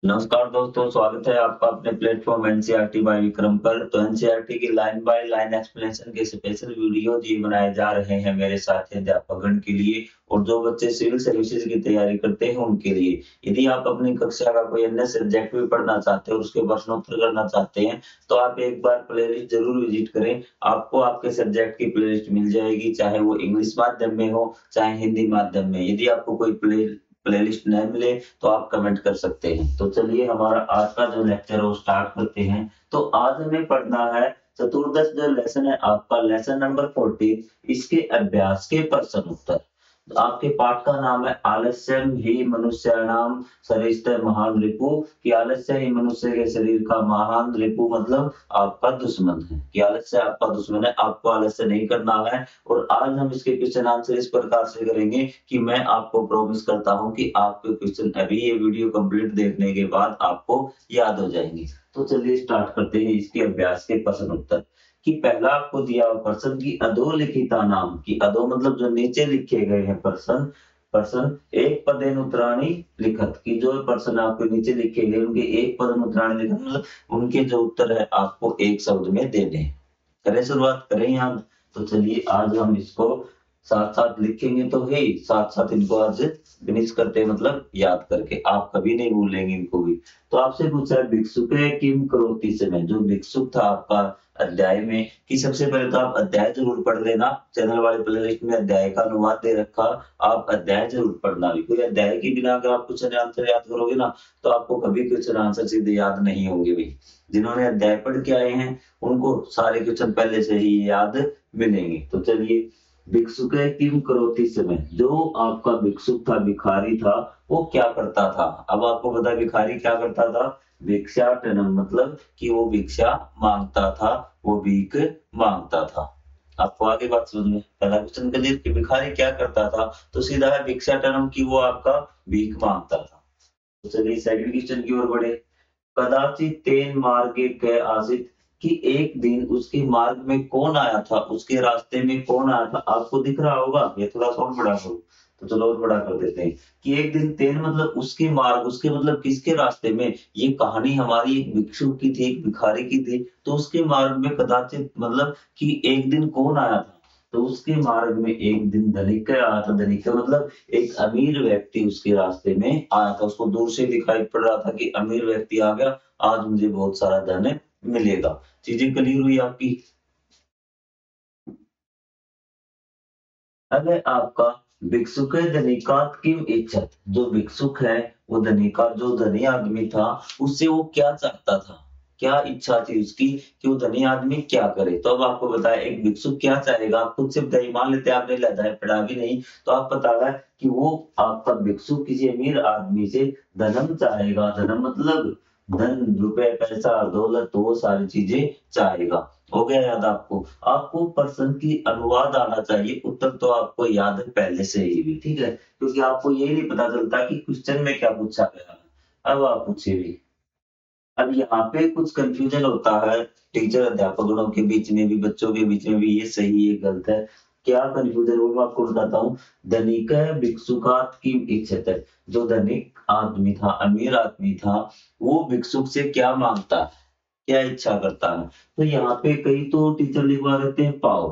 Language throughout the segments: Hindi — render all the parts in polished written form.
नमस्कार दोस्तों, स्वागत है आपका अपने प्लेटफॉर्म एनसीईआरटी बाय विक्रम पर। तो एनसीईआरटी की लाइन बाय लाइन एक्सप्लेनेशन के स्पेशल वीडियो ये बनाए जा रहे हैं मेरे साथी अध्यापकगण के लिए और जो बच्चे सिविल सर्विसेज की तैयारी करते हैं उनके लिए। यदि आप अपनी कक्षा का कोई अन्य सब्जेक्ट भी पढ़ना चाहते हैं और उसके प्रश्नोत्तर करना चाहते हैं तो आप एक बार प्लेलिस्ट जरूर विजिट करें। आपको आपके सब्जेक्ट की प्लेलिस्ट मिल जाएगी, चाहे वो इंग्लिश माध्यम में हो चाहे हिंदी माध्यम में। यदि आपको कोई प्लेलिस्ट न मिले तो आप कमेंट कर सकते हैं। तो चलिए हमारा आज का जो लेक्चर है वो स्टार्ट करते हैं। तो आज हमें पढ़ना है चतुर्दश जो लेसन है आपका लेसन नंबर 14, इसके अभ्यास के प्रश्न उत्तर। तो आपके पाठ का नाम है आलस्यम ही मनुष्याणाम शरीरस्य महान रिपु। कि आलस्य ही मनुष्य के शरीर का महान रिपु मतलब आपका दुश्मन है। कि आलस्य आपका दुश्मन है, आपको आलस्य नहीं करना है। और आज हम इसके क्वेश्चन आंसर इस प्रकार से करेंगे कि मैं आपको प्रॉमिस करता हूं कि आपके क्वेश्चन अभी ये वीडियो कंप्लीट देखने के बाद आपको याद हो जाएंगे। तो चलिए स्टार्ट करते हैं इसके अभ्यास के प्रश्न उत्तर। कि पहला आपको दिया हुआ प्रश्न की अधोलिखिता नाम की, अधो मतलब जो नीचे लिखे गए हैं प्रश्न, प्रश्न एक पदेनुत्तराणि लिखत की जो प्रश्न आपके नीचे लिखे गए उनके एक पदेनुत्तराणि लिखत मतलब उनके जो उत्तर है आपको एक शब्द में देने हैं। करें शुरुआत, करें यहाँ। तो चलिए आज हम इसको साथ साथ लिखेंगे तो है, साथ साथ इनको आज फिनिश करते हैं मतलब याद करके, आप कभी नहीं भूलेंगे इनको भी। तो आपसे पूछा है भिक्षुके किम करोति समय, जो भिक्षुक था आपका अध्याय में। कि सबसे पहले तो आप अध्याय जरूर पढ़ लेना। चैनल वाले प्लेलिस्ट में अध्याय का अनुवाद दे रखा, आप अध्याय जरूर पढ़ना। भी कोई अध्याय के बिना अगर आप क्वेश्चन आंसर याद करोगे ना तो आपको कभी क्वेश्चन आंसर सीधे याद नहीं होंगे। भी जिन्होंने अध्याय पढ़ के आए हैं उनको सारे क्वेश्चन पहले से ही याद मिलेंगे। तो चलिए भिक्षुके किम करोति समय, जो आपका भिक्षुक था, भिखारी था, वो क्या करता था। अब आपको पता है भिखारी क्या करता था, भिक्षाटनम मतलब कि वो भिक्षा मांगता था, वो भीख मांगता था। आपको आगे बात समझ में, पहला क्वेश्चन कर लीजिए कि भिखारी क्या करता था, तो सीधा है भिक्षाटनम की वो आपका भीख मांगता था। तो चलिए सेकंड क्वेश्चन की ओर बढ़े। कदाचित तेन मार्गे के आसित, कि एक दिन उसके मार्ग में कौन आया था, उसके रास्ते में कौन आया था। आपको दिख रहा होगा, ये थोड़ा सा और बड़ा करो। तो चलो और बड़ा कर देते हैं कि एक दिन तेन मतलब उसके मार्ग, उसके मतलब किसके रास्ते में। ये कहानी हमारी एक भिक्षुक की थी, एक भिखारी की थी। तो उसके मार्ग में कदाचित मतलब कि एक दिन कौन आया था, तो उसके मार्ग में एक दिन धनिक आया था। धनिक मतलब एक अमीर व्यक्ति उसके रास्ते में आया था। उसको दूर से दिखाई पड़ रहा था कि अमीर व्यक्ति आ गया, आज मुझे बहुत सारा धन मिलेगा। चीजें क्लियर हुई आपकी। अगर आपका भिक्षुक धनिकात किम इच्छत, जो भिक्षुक है वो धनिका जो धनी आदमी था उससे वो क्या चाहता था, क्या इच्छा थी उसकी कि वो धनी आदमी क्या करे। तो अब आपको बताया एक भिक्षुक क्या चाहेगा, आप खुद से बताइए। मान लेते हैं आपने लदाई पढ़ा भी नहीं तो आप पता है कि वो आपका भिक्षुक किसी अमीर आदमी से धनम चाहेगा। धनम मतलब धन, रुपए, पैसा, दौलत, वो सारी चीजें चाहेगा। हो गया याद आपको। आपको प्रश्न की अनुवाद आना चाहिए, उत्तर तो आपको याद है पहले से ही भी, ठीक है। क्योंकि आपको यही नहीं पता चलता कि क्वेश्चन में क्या पूछा गया है। अब आप पूछिए भी। अब यहाँ पे कुछ कंफ्यूजन होता है टीचर अध्यापकों के बीच में भी, बच्चों के बीच में भी, ये सही है गलत है। क्या कंफ्यूजन वो मैं आपको बताता हूँ। धनिक भिक्षुकात की इच्छत है, जो धनिक आदमी था, अमीर आदमी था, वो भिक्षुक से क्या मांगता है, क्या इच्छा करता है। तो यहाँ पे कई तो टीचर लिखवा देते हैं पाव,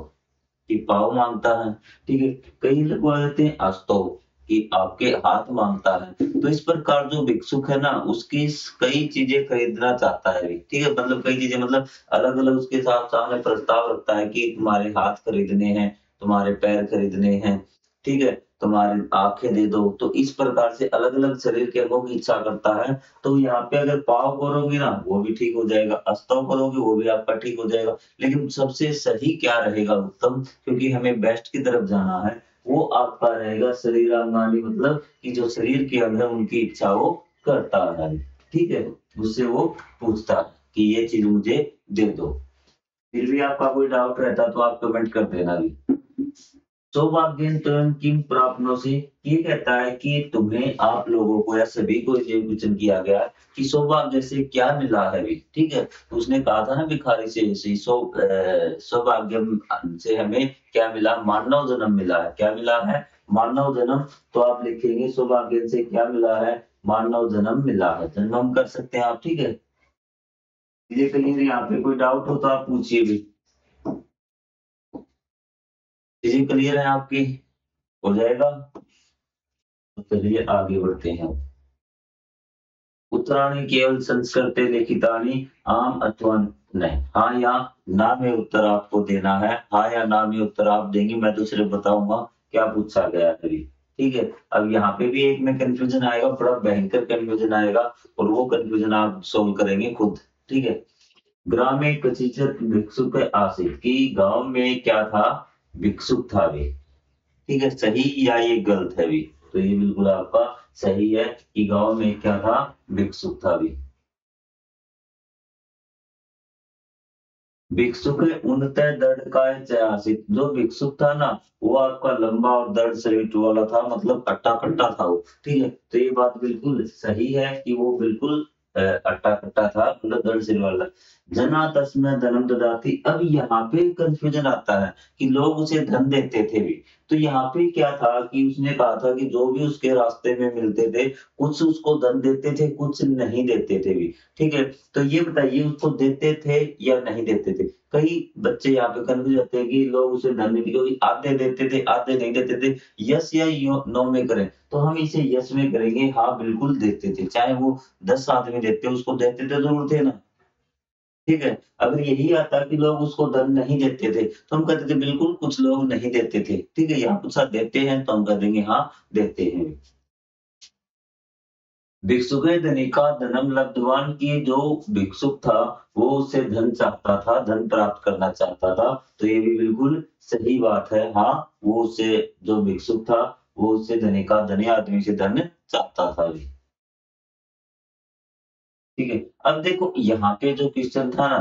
कि पाव मांगता है, ठीक है। कई लिखवा देते हैं अस्तो, कि आपके हाथ मांगता है। तो इस प्रकार जो भिक्षुक है ना उसकी कई चीजें खरीदना चाहता है भी, ठीक है। मतलब कई चीजें मतलब अलग अलग उसके साथ सामने प्रस्ताव रखता है कि तुम्हारे हाथ खरीदने हैं, तुम्हारे पैर खरीदने हैं, ठीक है, तुम्हारी आंखें दे दो। तो इस प्रकार से अलग अलग शरीर के अंगों की इच्छा करता है। तो यहाँ पे अगर पाव करोगे ना वो भी ठीक हो जाएगा, अस्तव करोगे वो भी आपका ठीक हो जाएगा। लेकिन सबसे सही क्या रहेगा उत्तम, क्योंकि हमें बेस्ट की तरफ जाना है, वो आपका रहेगा शरीरांगानी मतलब कि जो शरीर के अंग है उनकी इच्छा वो करता है, ठीक है। उससे वो पूछता है कि ये चीज मुझे दे दो। फिर भी आपका कोई डाउट रहता तो आप कमेंट कर देना भी। सौभाग्यन त्वं किम प्राप्नोसि, ये कहता है कि तुम्हें, आप लोगों को या सभी को ये क्वेश्चन किया गया कि सौभाग्य से क्या मिला है भी, ठीक है। तो उसने कहा था ना भिखारी से सौभाग्य से हमें क्या मिला, मानव जन्म मिला है। क्या मिला है, मानव जन्म। तो आप लिखेंगे सौभाग्य से क्या मिला है, मानव जन्म मिला है। जन्म हम कर सकते हैं आप, ठीक है। ये क्लियर, यहाँ पे कोई डाउट हो तो आप पूछिए भी। चीजें क्लियर है आपकी, हो जाएगा तो चलिए आगे बढ़ते हैं। उत्तराणी केवल संस्कृते लिखितानी आम अथवा नहीं। हाँ या ना में उत्तर आपको देना है। हाँ या ना में उत्तर आप देंगे, मैं दूसरे बताऊंगा क्या पूछा गया है अभी, ठीक है। अब यहाँ पे भी एक में कंफ्यूजन आएगा, बड़ा भयंकर कंफ्यूजन आएगा, और वो कंफ्यूजन आप सोल्व करेंगे खुद, ठीक है। ग्रामे क्वचित भिक्षुक आसित, कि गांव में क्या था, भिक्षुक था वे, ठीक है। सही या ये गलत है भी, तो ये बिल्कुल आपका सही है कि गांव में क्या था, भिक्षुक था भी। भिक्षुक उनते दृढ़ काय चयासित, जो भिक्षुक था ना वो आपका लंबा और दृढ़ शरीर वाला था, मतलब अट्टा कट्टा था वो, ठीक है। तो ये बात बिल्कुल सही है कि वो बिल्कुल अट्टा कट्टा था, मतलब दृढ़ शरीर वाला। जना तस्मै धनम ददाति, अब यहाँ पे कंफ्यूजन आता है कि लोग उसे धन देते थे भी। तो यहाँ पे क्या था कि उसने कहा था कि जो भी उसके रास्ते में मिलते थे, कुछ उसको धन देते थे, कुछ नहीं देते थे भी, ठीक है। तो ये बताइए उसको देते थे या नहीं देते थे। कई बच्चे यहाँ पे कंफ्यूज होते हैं कि लोग उसे धन नहीं, क्योंकि आधे देते थे आधे नहीं देते थे। यस या नो में करें, तो हम इसे यस में करेंगे। हाँ बिल्कुल देते थे, चाहे वो 10 आदमी देते, उसको देते तो जरूर थे ना, ठीक है। अगर यही आता कि लोग उसको धन नहीं देते थे, तो हम कहते थे बिल्कुल कुछ लोग नहीं देते थे, ठीक है। यहाँ पूछा देते हैं तो हम कह देंगे हाँ देते हैं। भिक्षुक धनिका धनम लब्धवान, की जो भिक्षुक था वो उससे धन चाहता था, धन प्राप्त करना चाहता था, तो ये भी बिल्कुल सही बात है। हाँ वो उससे, जो भिक्षुक था वो उससे धनिका धनी आदमी से धन चाहता था भी, ठीक है। अब देखो यहाँ पे जो क्वेश्चन था ना,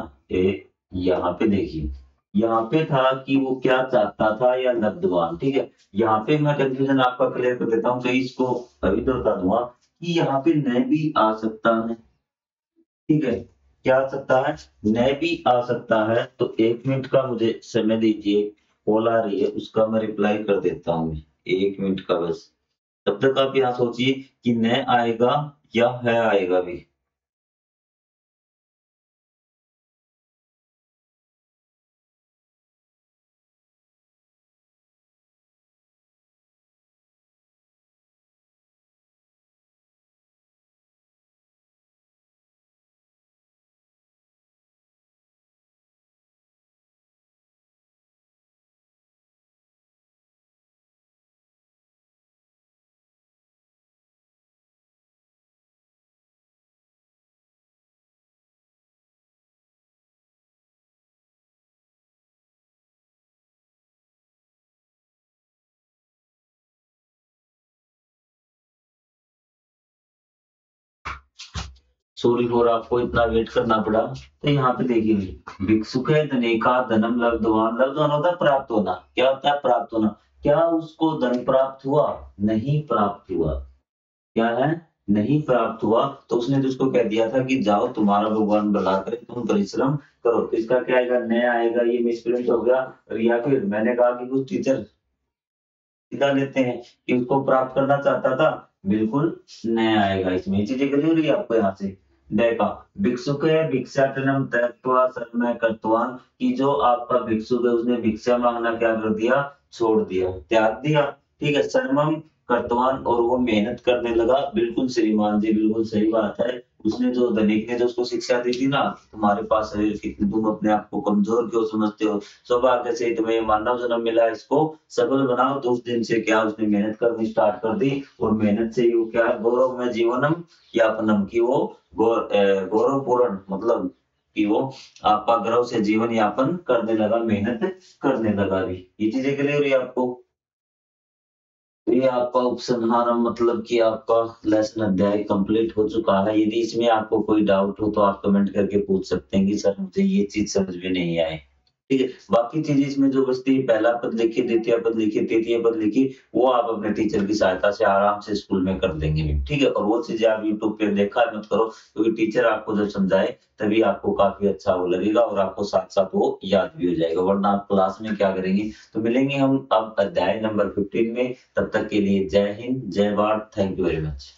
यहाँ पे देखिए, यहाँ पे था कि वो क्या चाहता था या लब्धवान, ठीक है। यहाँ पे मैं कंफ्यूजन आपका क्लियर कर देता हूँ, तो इसको अभी तो बता दूंगा कि यहाँ पे न भी आ सकता है, ठीक है। क्या आ सकता है, न भी आ सकता है। तो 1 मिनट का मुझे समय दीजिए, कॉल आ रही है उसका मैं रिप्लाई कर देता हूँ, 1 मिनट का बस। तब तक आप यहाँ सोचिए कि न आएगा या है आएगा भी। सॉरी फॉर आपको इतना वेट करना पड़ा। तो यहाँ पे देखिए, भिक्षुक है धनिका धनम लब्धवान, लब्धवान होता है प्राप्त होना, क्या होता है प्राप्त होना। क्या उसको धन प्राप्त हुआ, नहीं प्राप्त हुआ, क्या है, नहीं प्राप्त हुआ। तो उसने तो उसको कह दिया था कि जाओ तुम्हारा भगवान भला करे, तुम परिश्रम करो। तो इसका क्या आएगा, नया आएगा, ये मिसप्रिंट हो गया। और या फिर मैंने कहा कि कुछ टीचर सीधा लेते हैं कि उसको प्राप्त करना चाहता था, बिल्कुल नया आएगा इसमें। ये चीजें क्लियर हुई आपको यहाँ से। देखा, भिक्षुक है भिक्षाटनम त्यक्त्वा सर्वमय कर्तवान, कि जो आपका भिक्षुक है उसने भिक्षा मांगना क्या कर दिया, छोड़ दिया, त्याग दिया, ठीक है। सर्वम कर्तवान, और वो मेहनत करने लगा। बिल्कुल श्रीमान जी, बिल्कुल सही बात है। उसने जो धनिक ने जो उसको शिक्षा दी थी ना, तुम्हारे पास है कितनी, तुम अपने आप को कमजोर क्यों समझते हो, सौभाग्य से तुम्हें मानव जन्म मिला, इसको सफल बनाओ। तो उस दिन से क्या उसने मेहनत करनी स्टार्ट कर दी, और मेहनत से ही वो क्या, गौरव में जीवनम यापनम, की वो गौरवपूर्ण, मतलब कि वो आपका गर्व से जीवन यापन करने लगा, मेहनत करने लगा भी। ये चीजें क्लियर हुई आपको। तो ये आपका उपसंहार, मतलब कि आपका लेसन अध्याय कंप्लीट हो चुका है। यदि इसमें आपको कोई डाउट हो तो आप कमेंट करके पूछ सकते हैं कि सर मुझे ये चीज समझ में नहीं आए, ठीक है। बाकी चीज इसमें जो बचती है, पहला पद लिखिए, द्वितीय पद लिखिए, तृतीय पद लिखिए, वो आप अपने टीचर की सहायता से आराम से स्कूल में कर देंगे भी, ठीक है। और वो चीजें आप यूट्यूब पे देखा मत करो, क्योंकि टीचर आपको जब समझाए तभी आपको काफी अच्छा वो लगेगा, और आपको साथ साथ वो याद भी हो जाएगा। वरना आप क्लास में क्या करेंगे। तो मिलेंगे हम अब अध्याय नंबर 15 में, तब तक के लिए जय हिंद, जय Bharat, thank you very much.